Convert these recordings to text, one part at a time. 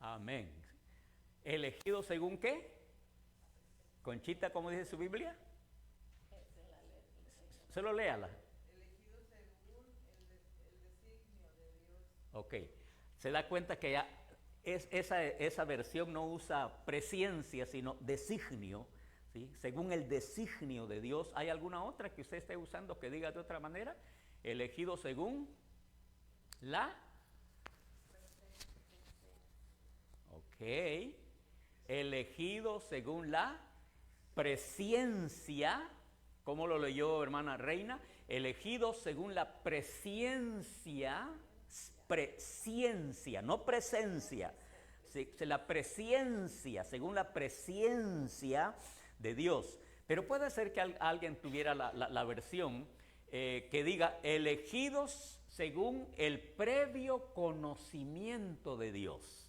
Amén. ¿Elegido según qué? Conchita, ¿cómo dice su Biblia? Solo léala. Elegido según el designio de Dios. Ok. Se da cuenta que ya esa versión no usa presciencia, sino designio, ¿sí? Según el designio de Dios. ¿Hay alguna otra que usted esté usando que diga de otra manera? Elegido según la... Ok. Elegido según la presciencia. ¿Cómo lo leyó hermana Reina? Elegido según la presciencia, no presencia, la presciencia, según la presciencia de Dios. Pero puede ser que alguien tuviera la versión que diga elegidos según el previo conocimiento de Dios.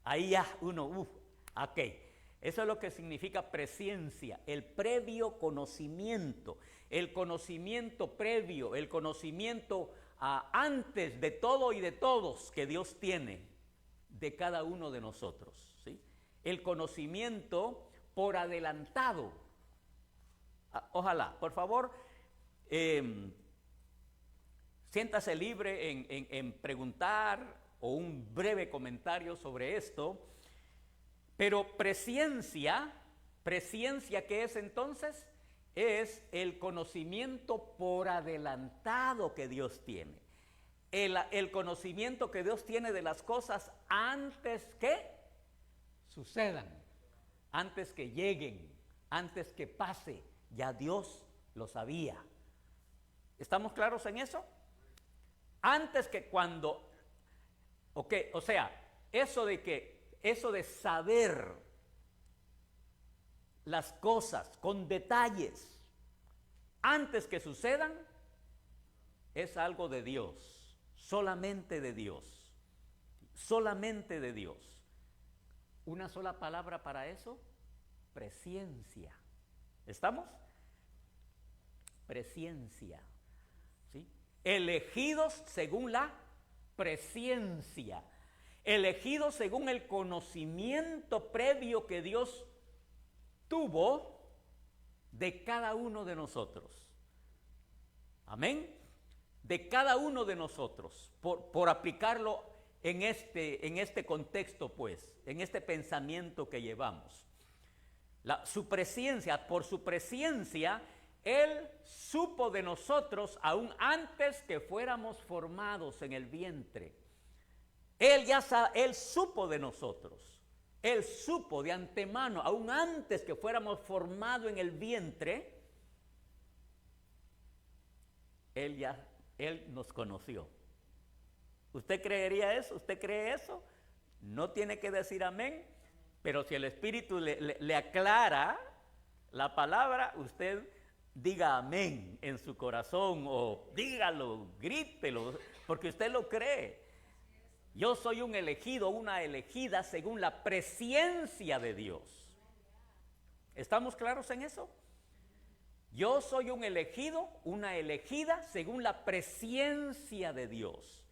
Ahí ya uno, ok. Eso es lo que significa presciencia, el previo conocimiento, el conocimiento previo, el conocimiento antes de todo y de todos que Dios tiene de cada uno de nosotros, ¿sí? El conocimiento por adelantado. Ojalá, por favor, siéntase libre en preguntar o un breve comentario sobre esto. Pero presciencia, ¿qué es entonces? Es el conocimiento por adelantado que Dios tiene. El conocimiento que Dios tiene de las cosas antes que sucedan, antes que lleguen, antes que pase. Ya Dios lo sabía. ¿Estamos claros en eso? Antes que cuando, o sea, eso de saber las cosas con detalles antes que sucedan es algo de Dios, solamente de Dios, solamente de Dios. Una sola palabra para eso, presciencia. ¿Estamos? Presciencia, ¿sí? Elegidos según la presciencia. Elegidos según el conocimiento previo que Dios tuvo de cada uno de nosotros. Amén. De cada uno de nosotros, por aplicarlo en este contexto, pues, en este pensamiento que llevamos. Su presciencia, por su presciencia, Él supo de nosotros aún antes que fuéramos formados en el vientre. Él supo de nosotros, Él supo de antemano, aún antes que fuéramos formados en el vientre, Él nos conoció. ¿Usted creería eso? ¿Usted cree eso? No tiene que decir amén, pero si el Espíritu le aclara la palabra, usted diga amén en su corazón o dígalo, grítelo, porque usted lo cree. Yo soy un elegido, una elegida según la presciencia de Dios. ¿Estamos claros en eso? Yo soy un elegido, una elegida según la presciencia de Dios.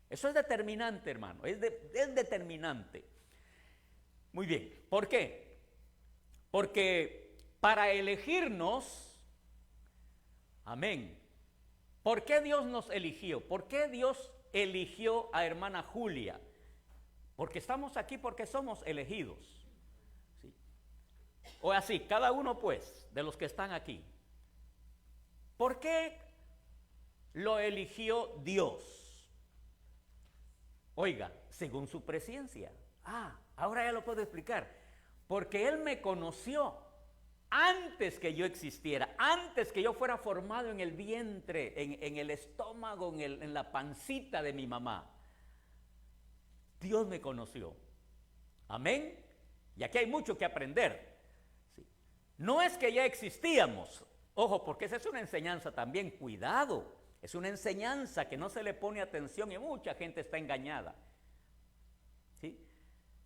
Eso es determinante, hermano, es determinante. Muy bien, ¿por qué? Porque para elegirnos, amén, ¿por qué Dios nos eligió? ¿Por qué Dios eligió a hermana Julia? Porque estamos aquí porque somos elegidos, ¿sí? O así, cada uno pues, de los que están aquí. ¿Por qué lo eligió Dios? Oiga, según su presciencia. Ahora ya lo puedo explicar. Porque Él me conoció antes que yo existiera, antes que yo fuera formado en el vientre, en el estómago, en la pancita de mi mamá. Dios me conoció. Amén. Y aquí hay mucho que aprender. Sí. No es que ya existíamos. Ojo, porque esa es una enseñanza también. Cuidado. Es una enseñanza que no se le pone atención y mucha gente está engañada. ¿Sí?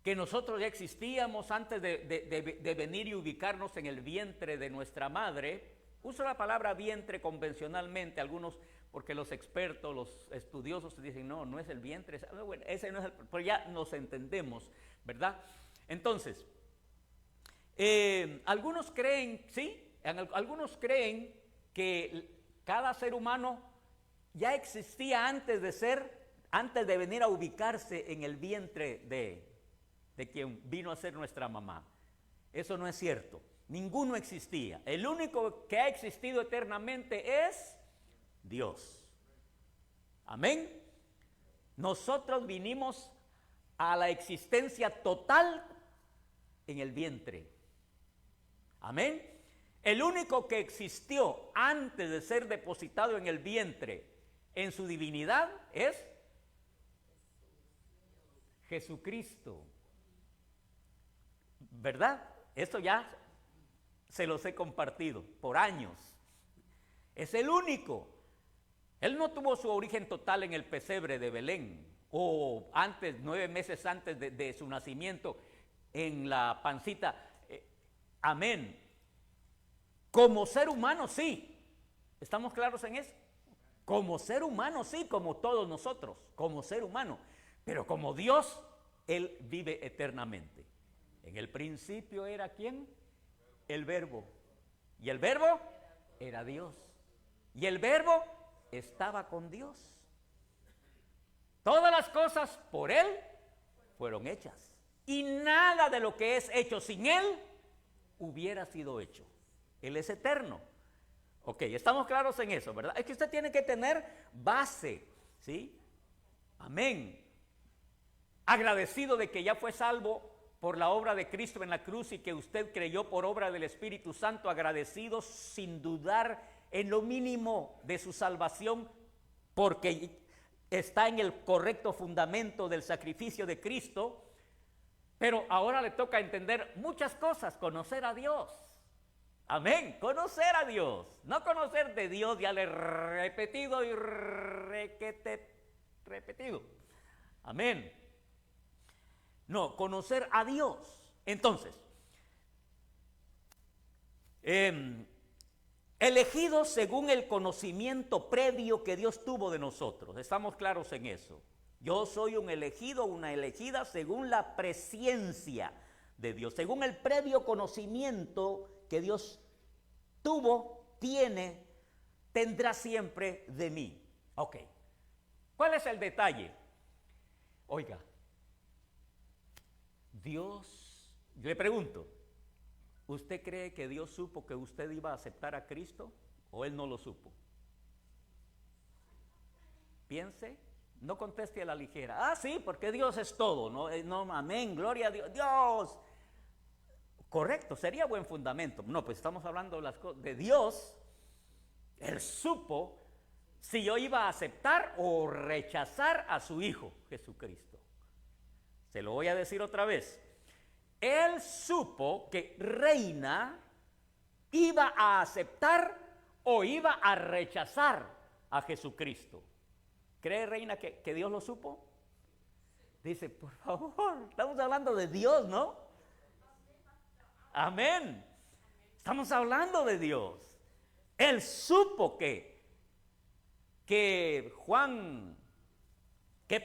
Que nosotros ya existíamos antes de venir y ubicarnos en el vientre de nuestra madre. Uso la palabra vientre convencionalmente, algunos, porque los expertos, los estudiosos dicen, no, no es el vientre, bueno, ese no es el, pero ya nos entendemos, ¿verdad? Entonces, algunos creen, ¿sí? Algunos creen que cada ser humano ya existía antes de venir a ubicarse en el vientre de quien vino a ser nuestra mamá. Eso no es cierto. Ninguno existía. El único que ha existido eternamente es Dios. Amén. Nosotros vinimos a la existencia total en el vientre. Amén. El único que existió antes de ser depositado en el vientre en su divinidad es Jesucristo. ¿Verdad? Esto ya se los he compartido por años. Es el único. Él no tuvo su origen total en el pesebre de Belén o antes, 9 meses antes de su nacimiento en la pancita. Amén. Como ser humano, sí. ¿Estamos claros en eso? Como ser humano, sí, como todos nosotros, como ser humano. Pero como Dios, Él vive eternamente. En el principio era ¿quién? El Verbo. Y el Verbo era Dios. Y el Verbo estaba con Dios. Todas las cosas por Él fueron hechas. Y nada de lo que es hecho sin Él hubiera sido hecho. Él es eterno. Ok, estamos claros en eso, ¿verdad? Es que usted tiene que tener base, ¿sí? Amén. Agradecido de que ya fue salvo por la obra de Cristo en la cruz y que usted creyó por obra del Espíritu Santo, agradecido sin dudar en lo mínimo de su salvación, porque está en el correcto fundamento del sacrificio de Cristo, pero ahora le toca entender muchas cosas, conocer a Dios. Amén, conocer a Dios, no conocer de Dios, ya le he repetido y repetido. Amén. No, conocer a Dios. Entonces, elegidos según el conocimiento previo que Dios tuvo de nosotros. Estamos claros en eso. Yo soy un elegido, una elegida según la presciencia de Dios, según el previo conocimiento que Dios tuvo, tiene, tendrá siempre de mí. Ok. ¿Cuál es el detalle? Oiga, Dios, yo le pregunto, ¿usted cree que Dios supo que usted iba a aceptar a Cristo o Él no lo supo? Piense, no conteste a la ligera. Ah, sí, porque Dios es todo, ¿no? No, amén, gloria a Dios. Dios. Correcto, sería buen fundamento. No, pues estamos hablando de las cosas de Dios. Él supo si yo iba a aceptar o rechazar a su Hijo Jesucristo. Se lo voy a decir otra vez. Él supo que Reina iba a aceptar o iba a rechazar a Jesucristo. ¿Cree Reina que Dios lo supo? Dice, por favor, estamos hablando de Dios, ¿no? Amén. Estamos hablando de Dios. Él supo que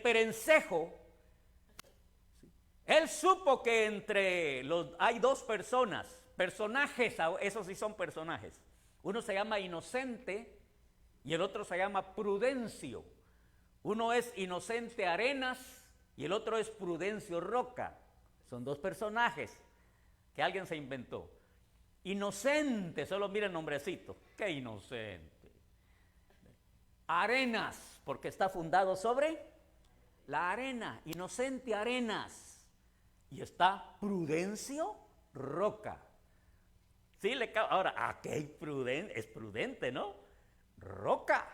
Perencejo, él supo que entre hay dos personajes, esos sí son personajes. Uno se llama Inocente y el otro se llama Prudencio. Uno es Inocente Arenas y el otro es Prudencio Roca. Son dos personajes que alguien se inventó. Inocente, solo mira el nombrecito. ¡Qué inocente! Arenas, porque está fundado sobre la arena. Inocente Arenas. Y está Prudencio Roca. Sí, ahora, ¿qué es prudente, ¿no? Roca.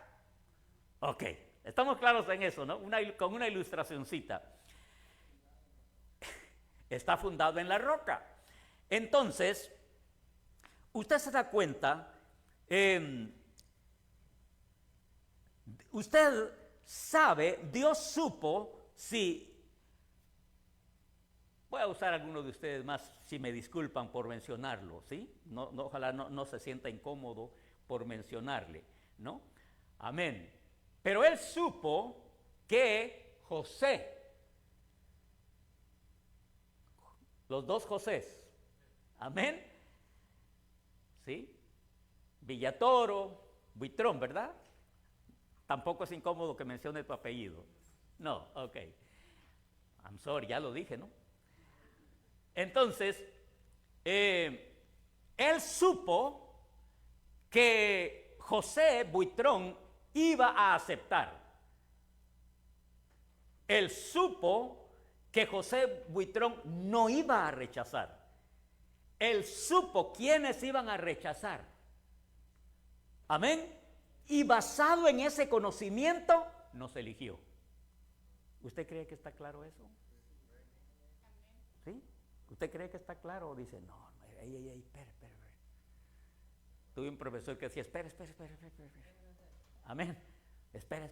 Ok, estamos claros en eso, ¿no? Con una ilustracioncita. Está fundado en la roca. Entonces, usted se da cuenta, usted sabe, Dios supo si... Voy a usar a algunos de ustedes más, si me disculpan por mencionarlo, ¿sí? Ojalá no se sienta incómodo por mencionarle, ¿no? Amén. Pero él supo que José, los dos Josés, amén, ¿sí? Villatoro, Buitrón, ¿verdad? Tampoco es incómodo que mencione tu apellido. No, ok. I'm sorry, ya lo dije, ¿no? Entonces, él supo que José Buitrón iba a aceptar. Él supo que José Buitrón no iba a rechazar. Él supo quiénes iban a rechazar. Amén. Y basado en ese conocimiento, nos eligió. ¿Usted cree que está claro eso? ¿Sí? ¿Usted cree que está claro? O dice, no, espera. Tuve un profesor que decía, espera. Amén. Espera.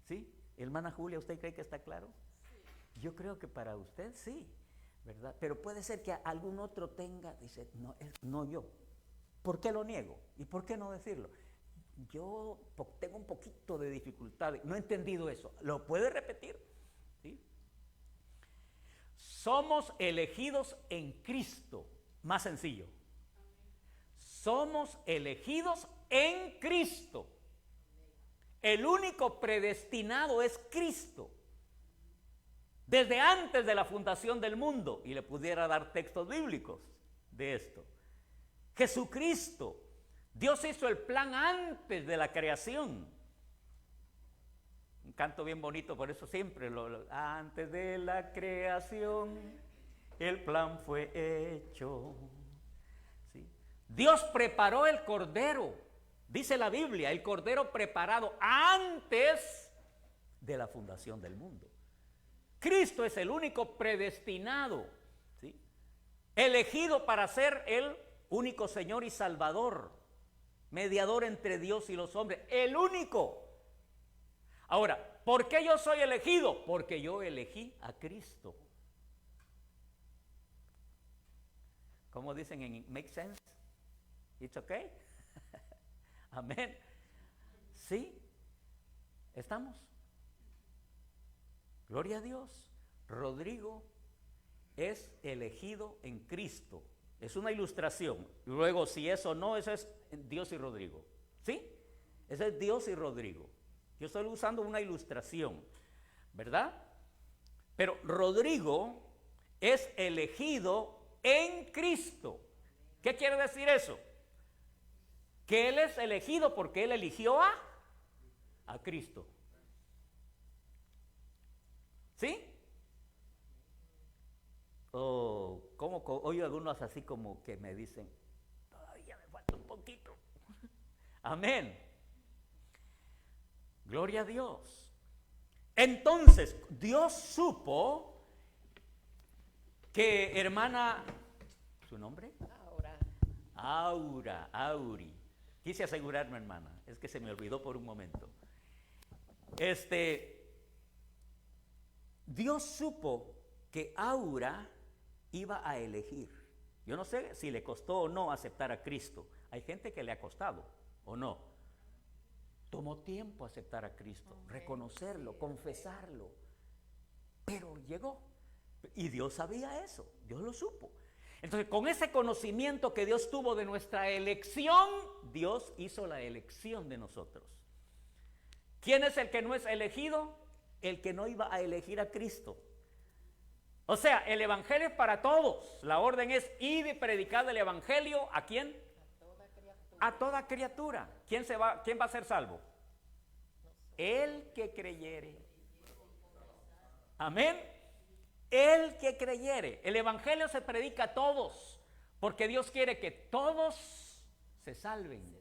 ¿Sí? Hermana Julia, ¿usted cree que está claro? Sí. Yo creo que para usted sí, ¿verdad? Pero puede ser que algún otro tenga, dice, no yo. ¿Por qué lo niego? ¿Y por qué no decirlo? Yo tengo un poquito de dificultad, no he entendido eso. ¿Lo puede repetir? ¿Sí? Somos elegidos en Cristo. Más sencillo. Somos elegidos en Cristo. El único predestinado es Cristo. Desde antes de la fundación del mundo, y le pudiera dar textos bíblicos de esto. Jesucristo, Dios hizo el plan antes de la creación. Un canto bien bonito, por eso siempre antes de la creación el plan fue hecho. ¿Sí? Dios preparó el cordero, dice la Biblia, el cordero preparado antes de la fundación del mundo. Cristo es el único predestinado, ¿sí? Elegido para ser el único Señor y Salvador, mediador entre Dios y los hombres, el único. Ahora, ¿por qué yo soy elegido? Porque yo elegí a Cristo. ¿Cómo dicen en Make Sense? It's okay. Amén. ¿Sí? ¿Estamos? Gloria a Dios. Rodrigo es elegido en Cristo. Es una ilustración. Luego, si eso no, eso es Dios y Rodrigo. ¿Sí? Eso es Dios y Rodrigo. Yo estoy usando una ilustración, ¿verdad? Pero Rodrigo es elegido en Cristo. ¿Qué quiere decir eso? Que él es elegido porque él eligió a Cristo. ¿Sí? Como oigo algunos así como que me dicen, todavía me falta un poquito. Amén. Gloria a Dios. Entonces, Dios supo que hermana, ¿su nombre? Auri. Quise asegurarme, hermana, es que se me olvidó por un momento. Dios supo que Aura iba a elegir. Yo no sé si le costó o no aceptar a Cristo. Hay gente que le ha costado o no. Tomó tiempo aceptar a Cristo, reconocerlo, confesarlo. Pero llegó. Y Dios sabía eso, Dios lo supo. Entonces, con ese conocimiento que Dios tuvo de nuestra elección, Dios hizo la elección de nosotros. ¿Quién es el que no es elegido? El que no iba a elegir a Cristo. O sea, el evangelio es para todos. La orden es ir y predicar el evangelio. ¿A quién? A toda criatura. ¿Quién va a ser salvo? El que creyere. Amén. El que creyere. El evangelio se predica a todos, porque Dios quiere que todos se salven.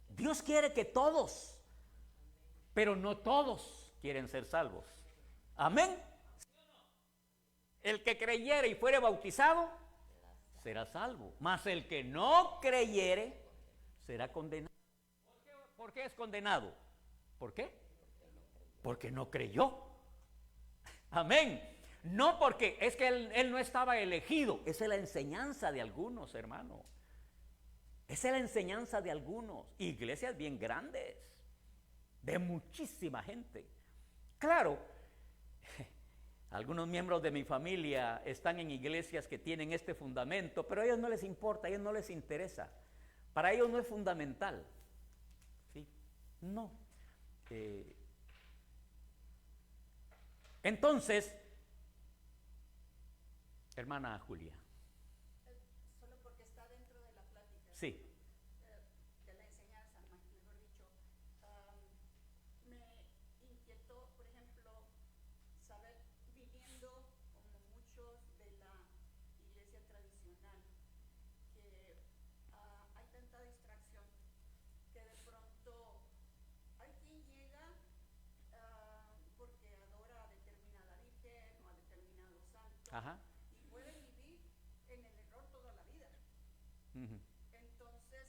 Dios quiere que todos, pero no todos quieren ser salvos. Amén. El que creyere y fuere bautizado será salvo, mas el que no creyere será condenado. ¿Por qué es condenado? ¿Por qué? Porque no creyó. Amén. No porque es que él no estaba elegido. Esa es la enseñanza de algunos, hermano. Esa es la enseñanza de algunos, iglesias bien grandes, de muchísima gente. Claro, algunos miembros de mi familia están en iglesias que tienen este fundamento, pero a ellos no les importa, a ellos no les interesa. Para ellos no es fundamental. ¿Sí? No. Entonces, hermana Julia. Solo porque está dentro de la plática. Sí. De la enseñanza, mejor dicho, me inquietó, por ejemplo, saber, viniendo como muchos de la iglesia tradicional, que hay tanta distracción que de pronto hay quien llega porque adora a determinada virgen o a determinado santo. Ajá. Y puede vivir en el error toda la vida. Uh-huh. Entonces,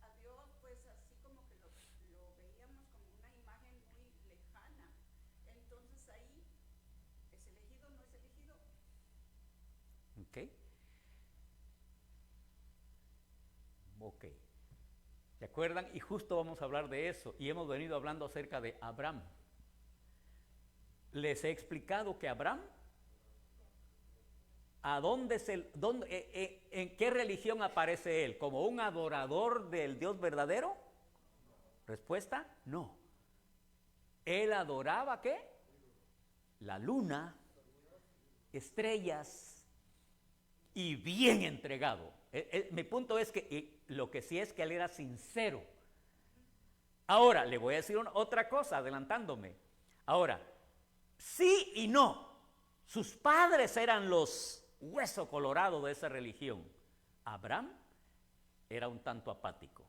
a Dios, pues así como que lo veíamos como una imagen muy lejana. Entonces ahí, ¿es elegido o no es elegido? Ok. Ok. ¿Se acuerdan? Y justo vamos a hablar de eso. Y hemos venido hablando acerca de Abraham. Les he explicado que Abraham, ¿en qué religión aparece él? ¿Como un adorador del Dios verdadero? Respuesta, no. Él adoraba ¿qué? La luna, estrellas y bien entregado. Mi punto es que lo que sí es que él era sincero. Ahora, le voy a decir otra cosa, adelantándome. Ahora, sí y no. Sus padres eran los hueso colorado de esa religión. Abraham era un tanto apático.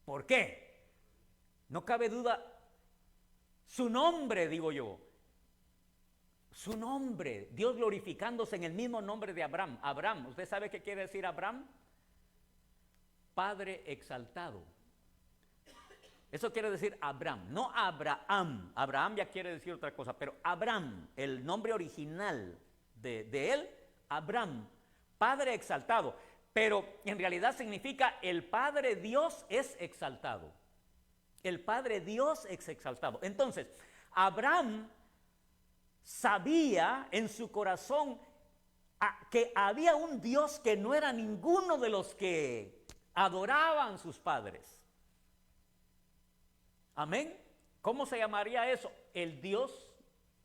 ¿Por qué? No cabe duda. Su nombre, digo yo. Su nombre, Dios glorificándose en el mismo nombre de Abraham. Abraham, ¿usted sabe qué quiere decir Abraham? Padre exaltado. Eso quiere decir Abraham, no Abraham. Abraham ya quiere decir otra cosa, pero Abraham, el nombre original de él, Abraham, Padre exaltado. Pero en realidad significa el Padre Dios es exaltado. El Padre Dios es exaltado. Entonces, Abraham sabía en su corazón que había un Dios que no era ninguno de los que adoraban sus padres. Amén. ¿Cómo se llamaría eso? El Dios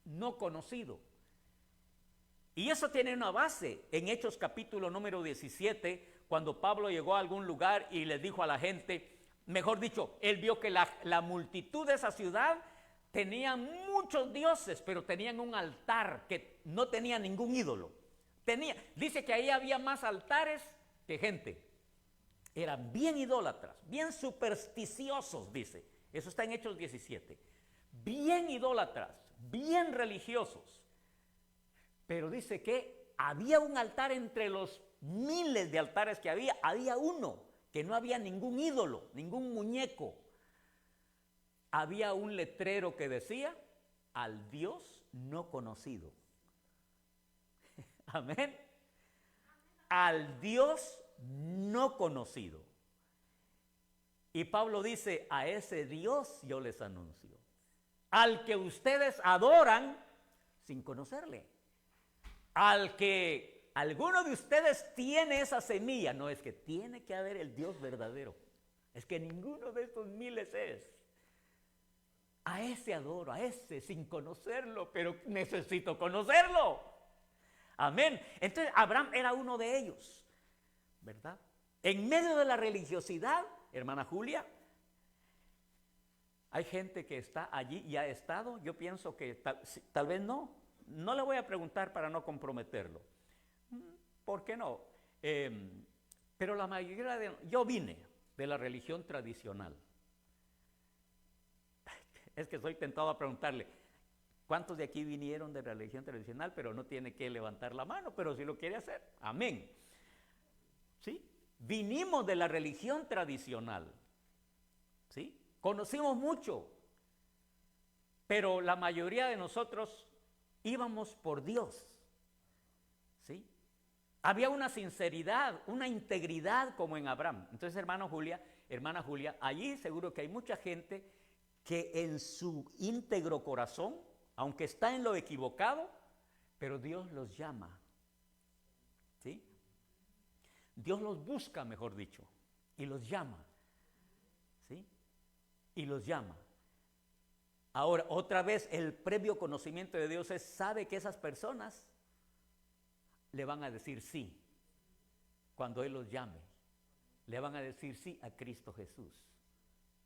no conocido. Y eso tiene una base en Hechos capítulo número 17, cuando Pablo llegó a algún lugar y les dijo a la gente, mejor dicho, él vio que la multitud de esa ciudad tenía muchos dioses, pero tenían un altar que no tenía ningún ídolo. Dice que ahí había más altares que gente. Eran bien idólatras, bien supersticiosos, dice. Eso está en Hechos 17. Bien idólatras, bien religiosos. Pero dice que había un altar entre los miles de altares que había uno, que no había ningún ídolo, ningún muñeco. Había un letrero que decía, al Dios no conocido. Amén. Al Dios no conocido. Y Pablo dice, a ese Dios yo les anuncio. Al que ustedes adoran sin conocerle. Al que alguno de ustedes tiene esa semilla. No, es que tiene que haber el Dios verdadero. Es que ninguno de estos miles es. A ese adoro, a ese sin conocerlo, pero necesito conocerlo. Amén. Entonces Abraham era uno de ellos, ¿verdad? En medio de la religiosidad, hermana Julia, hay gente que está allí y ha estado. Yo pienso que tal vez no le voy a preguntar para no comprometerlo. ¿Por qué no? Pero la mayoría yo vine de la religión tradicional. Es que soy tentado a preguntarle, ¿cuántos de aquí vinieron de la religión tradicional? Pero no tiene que levantar la mano, pero si lo quiere hacer, amén. ¿Sí? Vinimos de la religión tradicional. ¿Sí? Conocimos mucho, pero la mayoría de nosotros íbamos por Dios. ¿Sí? Había una sinceridad, una integridad como en Abraham. Entonces, hermana Julia, allí seguro que hay mucha gente que en su íntegro corazón, aunque está en lo equivocado, pero Dios los llama. ¿Sí? Dios los busca, mejor dicho, y los llama. ¿Sí? Y los llama. Ahora, otra vez, el previo conocimiento de Dios sabe que esas personas le van a decir sí. Cuando Él los llame, le van a decir sí a Cristo Jesús.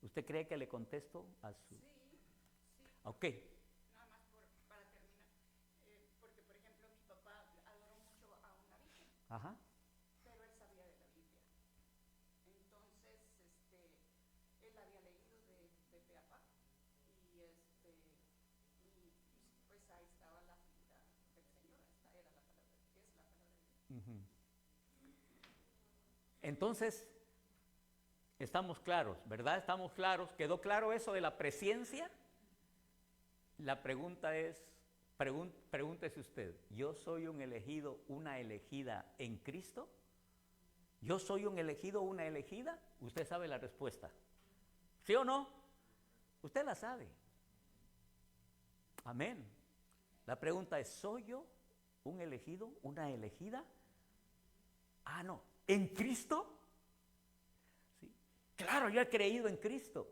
¿Usted cree que le contesto a su...? Sí, sí. Ok. Nada más para terminar. Porque, por ejemplo, mi papá adoró mucho a una virgen, Ajá. pero él sabía de la Biblia. Entonces, él había leído de pe a pa. Y pues ahí estaba la figura del Señor. Esta era la palabra, es la palabra de Dios. Uh-huh. Entonces, estamos claros, ¿verdad? Estamos claros. ¿Quedó claro eso de la presencia? La pregunta es, pregúntese usted, ¿yo soy un elegido, una elegida en Cristo? ¿Yo soy un elegido, una elegida? Usted sabe la respuesta. ¿Sí o no? Usted la sabe. Amén. La pregunta es, ¿soy yo un elegido, una elegida? Ah, no. ¿En Cristo? ¿Sí? Claro, yo he creído en Cristo.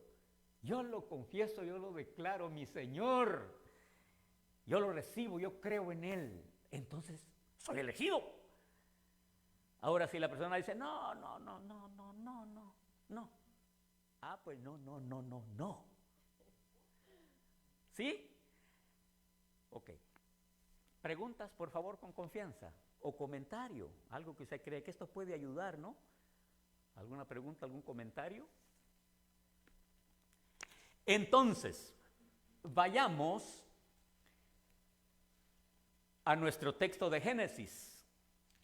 Yo lo confieso, yo lo declaro, mi Señor. Yo lo recibo, yo creo en Él. Entonces, soy elegido. Ahora, si la persona dice, no. Ah, pues no. ¿Sí? Ok. Preguntas, por favor, con confianza. O comentario, algo que usted cree que esto puede ayudar, ¿no? ¿Alguna pregunta, algún comentario? Entonces, vayamos a nuestro texto de Génesis.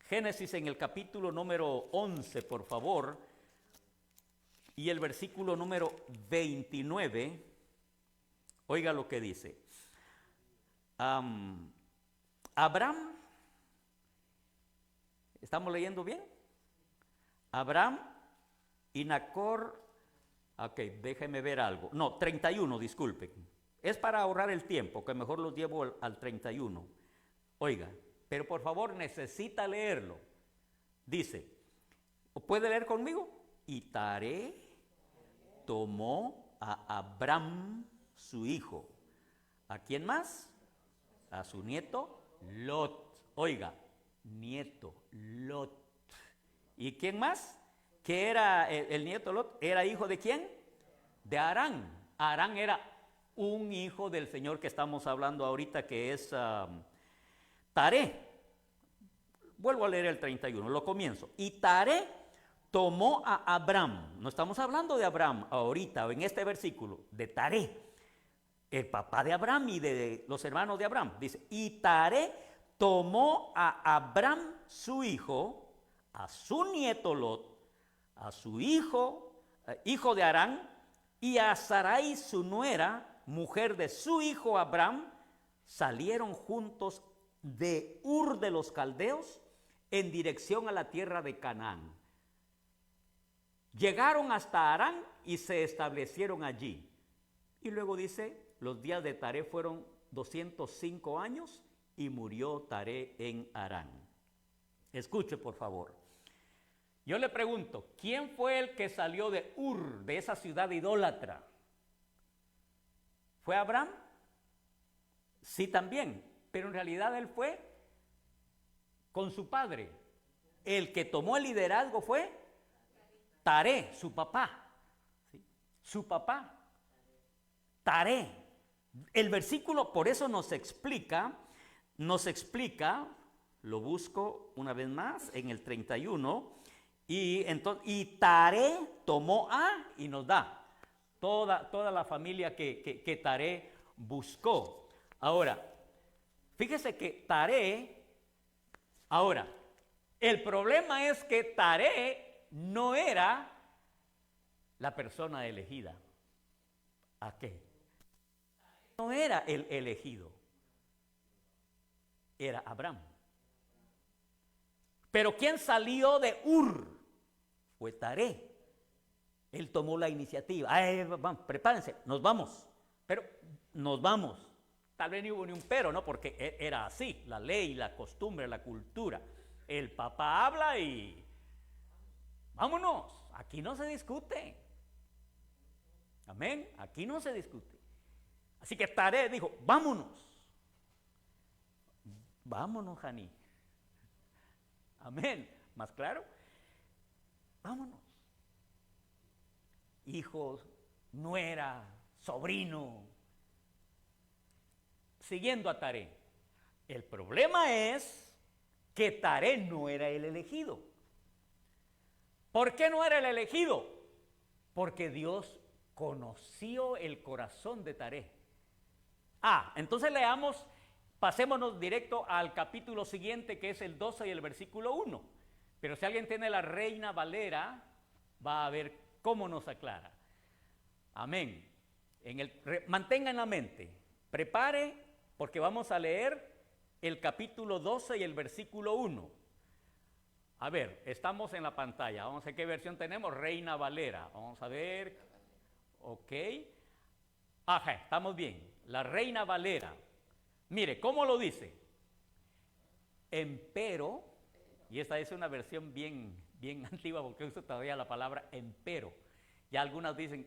Génesis en el capítulo número 11, por favor, y el versículo número 29. Oiga lo que dice. Abraham, ¿estamos leyendo bien? Abraham y Nacor, ok, déjeme ver algo. No, 31, disculpen. Es para ahorrar el tiempo, que mejor los llevo al 31. Oiga, pero por favor necesita leerlo. Dice, ¿puede leer conmigo? Y Taré tomó a Abraham su hijo. ¿A quién más? A su nieto Lot. Oiga, nieto Lot. ¿Y quién más? ¿Qué era el nieto Lot? ¿Era hijo de quién? De Harán. Harán era un hijo del Señor que estamos hablando ahorita, que es Taré. Vuelvo a leer el 31, lo comienzo. Y Taré tomó a Abraham. No estamos hablando de Abraham ahorita, en este versículo, de Taré, el papá de Abraham y de los hermanos de Abraham. Dice, y Taré tomó a Abraham su hijo, a su nieto Lot, a su hijo, hijo de Harán, y a Sarai su nuera, mujer de su hijo Abraham, salieron juntos de Ur de los Caldeos en dirección a la tierra de Canaán. Llegaron hasta Harán y se establecieron allí. Y luego dice, los días de Taré fueron 205 años y murió Taré en Harán. Escuche, por favor. Yo le pregunto, ¿quién fue el que salió de Ur, de esa ciudad idólatra? ¿Fue Abraham? Sí, también, pero en realidad él fue con su padre. El que tomó el liderazgo fue Taré, su papá. ¿Sí? Su papá. Taré. El versículo por eso nos explica, lo busco una vez más en el 31, y Taré tomó a, y nos da toda la familia que Taré buscó. Ahora, fíjese que Taré, ahora, el problema es que Taré no era la persona elegida. ¿A qué? No era el elegido, era Abraham. Pero ¿quién salió de Ur? Fue Taré. Él tomó la iniciativa. Vamos, prepárense, nos vamos. Pero nos vamos. Tal vez no hubo ni un pero, ¿no? Porque era así, la ley, la costumbre, la cultura. El papá habla y vámonos. Aquí no se discute. Amén. Aquí no se discute. Así que Taré dijo, vámonos. Vámonos, Janí. Amén. ¿Más claro? Vámonos. Hijos, nuera, sobrino. Siguiendo a Taré. El problema es que Taré no era el elegido. ¿Por qué no era el elegido? Porque Dios conoció el corazón de Taré. Entonces leamos, pasémonos directo al capítulo siguiente, que es el 12 y el versículo 1. Pero si alguien tiene la Reina Valera, va a ver cómo nos aclara. Amén. Mantenga en la mente, prepare, porque vamos a leer el capítulo 12 y el versículo 1. A ver, estamos en la pantalla. Vamos a ver qué versión tenemos. Reina Valera. Vamos a ver. Ok. Ajá, estamos bien. La Reina Valera. Mire, ¿cómo lo dice? Empero, y esta es una versión bien antigua porque uso todavía la palabra empero. Ya algunas dicen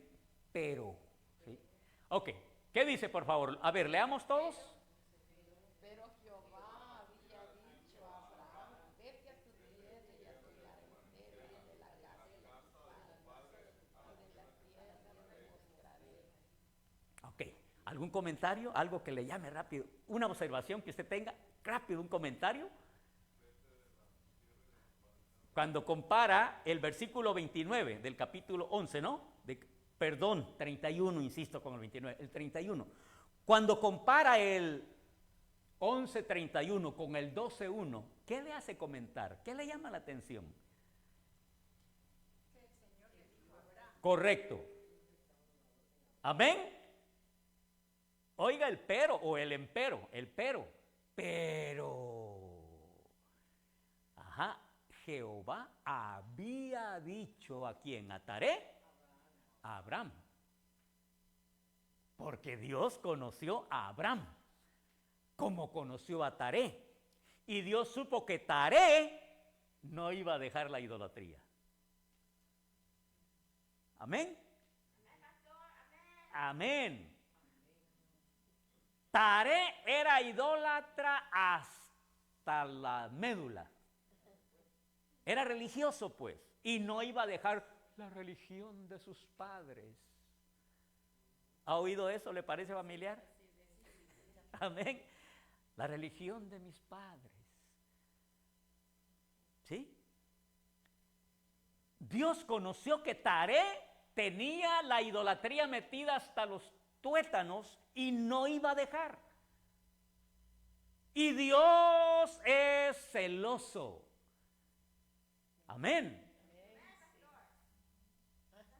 pero. ¿Sí? Ok, ¿qué dice por favor? A ver, leamos todos. Pero Jehová había dicho a Abraham, vete a tu tierra y a tu parentela y de la casa de tus padres, y de la tierra te mostraré. Ok, ¿algún comentario? Algo que le llame rápido. Una observación que usted tenga, rápido, un comentario. Cuando compara el versículo 29 del capítulo 11, ¿no? Perdón, 31, insisto con el 29, el 31. Cuando compara el 11:31 con el 12:1, ¿qué le hace comentar? ¿Qué le llama la atención? Que el Señor le dijo a Abraham. Correcto. ¿Amén? Oiga el pero o el empero, el pero. Ajá, Jehová había dicho ¿a quién? ¿A Taré? A Abraham. Porque Dios conoció a Abraham como conoció a Taré. Y Dios supo que Taré no iba a dejar la idolatría. Amén. Amén. Taré era idólatra hasta la médula. Era religioso, pues, y no iba a dejar la religión de sus padres. ¿Ha oído eso? ¿Le parece familiar? Amén. La religión de mis padres. ¿Sí? Dios conoció que Taré tenía la idolatría metida hasta los tuétanos y no iba a dejar. Y Dios es celoso. Amén.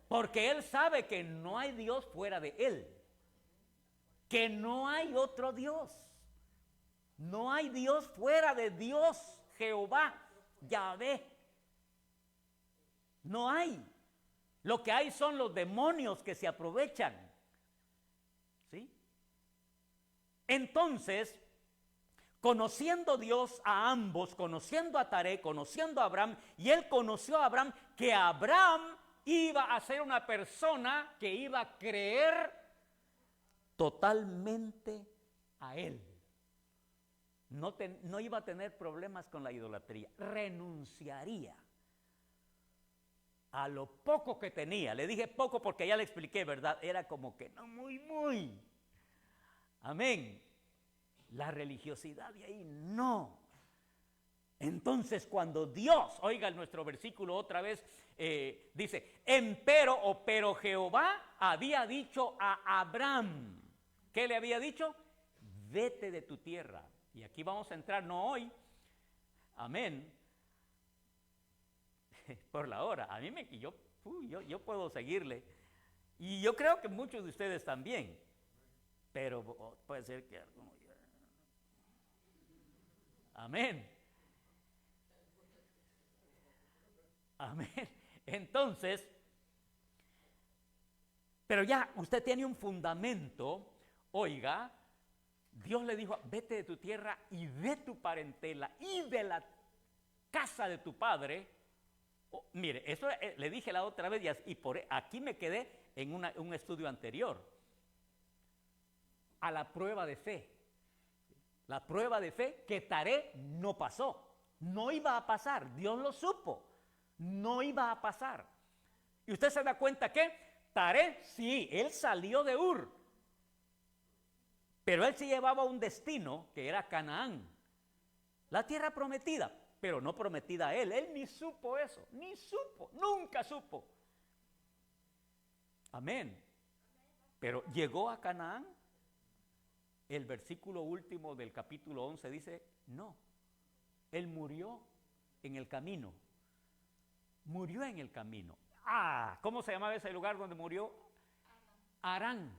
Porque Él sabe que no hay Dios fuera de Él. Que no hay otro Dios. No hay Dios fuera de Dios, Jehová, Yahvé. No hay. Lo que hay son los demonios que se aprovechan. ¿Sí? Entonces, conociendo Dios a ambos, conociendo a Taré, conociendo a Abraham, y Él conoció a Abraham, que Abraham iba a ser una persona que iba a creer totalmente a Él. No iba a tener problemas con la idolatría, renunciaría a lo poco que tenía. Le dije poco porque ya le expliqué, ¿verdad? Era como que no muy. Amén. La religiosidad de ahí no. Entonces cuando Dios, oiga nuestro versículo otra vez, dice, pero Jehová había dicho a Abraham, ¿qué le había dicho? Vete de tu tierra. Y aquí vamos a entrar, no hoy, amén, por la hora. A mí yo puedo seguirle. Y yo creo que muchos de ustedes también. Pero puede ser que algunos ya. Amén. Amén. Entonces, pero ya usted tiene un fundamento. Oiga, Dios le dijo, vete de tu tierra y de tu parentela y de la casa de tu padre. Oh, mire, eso le dije la otra vez y aquí me quedé en un estudio anterior. A la prueba de fe. La prueba de fe que Taré no pasó. No iba a pasar. Dios lo supo. No iba a pasar. Y usted se da cuenta que Taré, sí, él salió de Ur. Pero él se llevaba un destino que era Canaán. La tierra prometida, pero no prometida a él. Él ni supo eso. Ni supo. Nunca supo. Amén. Pero llegó a Canaán. El versículo último del capítulo 11 dice, no, él murió en el camino. Murió en el camino. ¿Cómo se llamaba ese lugar donde murió? Harán.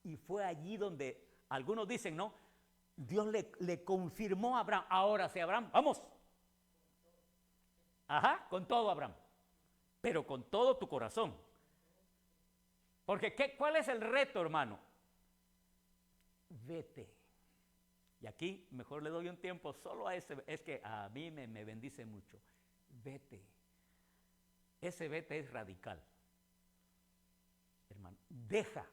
Y fue allí donde, algunos dicen, no, Dios le confirmó a Abraham. Ahora sí, Abraham, vamos. Con todo, Abraham. Pero con todo tu corazón. Porque ¿cuál es el reto, hermano? Vete. Y aquí mejor le doy un tiempo solo a ese, es que a mí me bendice mucho. Vete. Ese vete es radical. Hermano, deja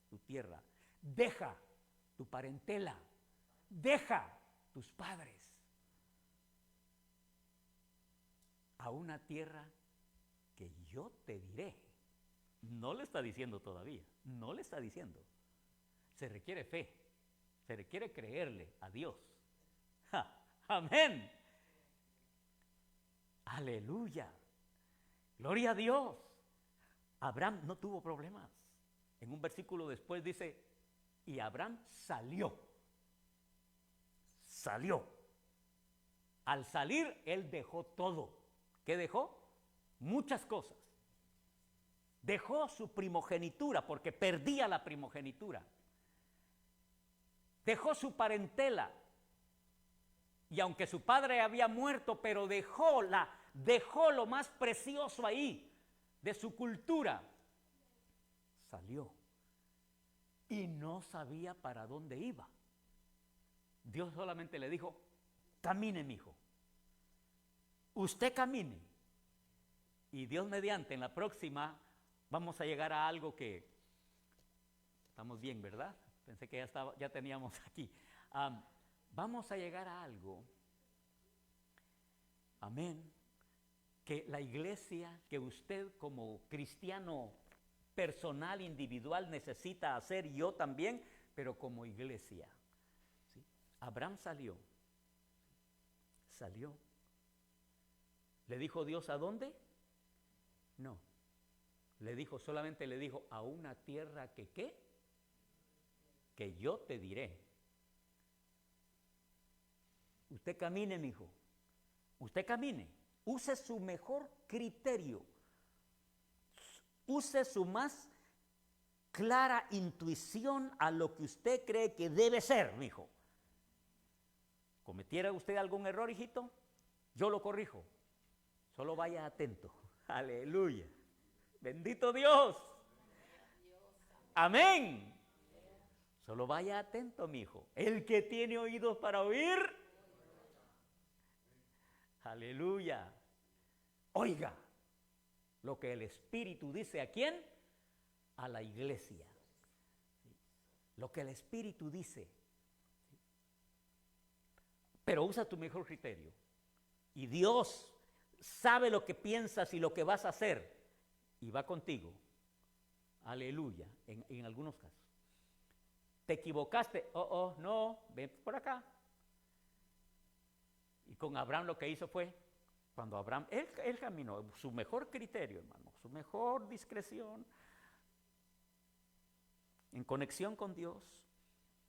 tu tierra, deja tu parentela, deja tus padres a una tierra que yo te diré. No le está diciendo todavía, no le está diciendo. Se requiere fe, se requiere creerle a Dios. Amén. Aleluya. Gloria a Dios. Abraham no tuvo problemas. En un versículo después dice, y Abraham salió. Salió. Al salir, él dejó todo. ¿Qué dejó? Muchas cosas. Dejó su primogenitura porque perdía la primogenitura. Dejó su parentela. Y aunque su padre había muerto, pero dejó lo más precioso ahí, de su cultura. Salió. Y no sabía para dónde iba. Dios solamente le dijo, camine, mijo. Usted camine. Y Dios mediante, en la próxima, vamos a llegar a algo que, estamos bien, ¿verdad? Pensé que ya teníamos aquí. Vamos a llegar a algo, amén, que la iglesia, que usted como cristiano personal, individual, necesita hacer, yo también, pero como iglesia. ¿Sí? Abraham salió. ¿Le dijo Dios a dónde? No. Solamente le dijo, a una tierra que ¿qué? Que yo te diré. Usted camine, mijo. Usted camine. Use su mejor criterio. Use su más clara intuición a lo que usted cree que debe ser, mijo. ¿Cometiera usted algún error, hijito? Yo lo corrijo. Solo vaya atento. Aleluya. Bendito Dios. Amén. Solo vaya atento, mi hijo. El que tiene oídos para oír. Aleluya. Oiga lo que el Espíritu dice a quién. A la iglesia. Lo que el Espíritu dice. Pero usa tu mejor criterio. Y Dios sabe lo que piensas y lo que vas a hacer. Y va contigo. Aleluya. En algunos casos. Te equivocaste. No, ven por acá. Y con Abraham lo que hizo fue, cuando Abraham, él caminó, su mejor criterio, hermano, su mejor discreción, en conexión con Dios,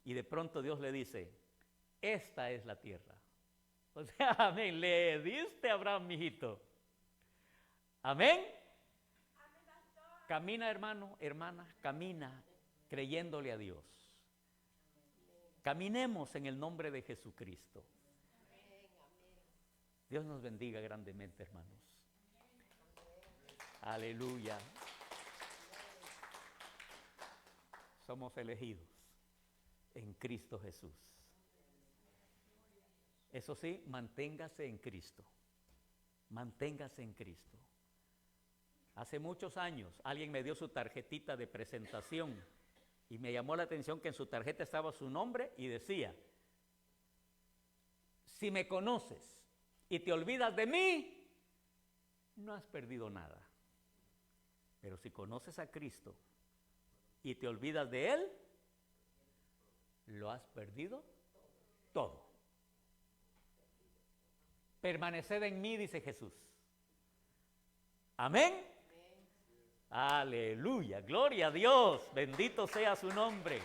y de pronto Dios le dice, esta es la tierra. O sea, amén, le diste a Abraham, mijito. Amén. Camina, hermano, hermana, camina creyéndole a Dios. Caminemos en el nombre de Jesucristo. Dios nos bendiga grandemente, hermanos. Aleluya. Somos elegidos en Cristo Jesús. Eso sí, manténgase en Cristo. Manténgase en Cristo. Hace muchos años alguien me dio su tarjetita de presentación y me llamó la atención que en su tarjeta estaba su nombre y decía: si me conoces y te olvidas de mí, no has perdido nada. Pero si conoces a Cristo y te olvidas de Él, lo has perdido todo. Permaneced en mí, dice Jesús. Amén. Aleluya, gloria a Dios, bendito sea su nombre.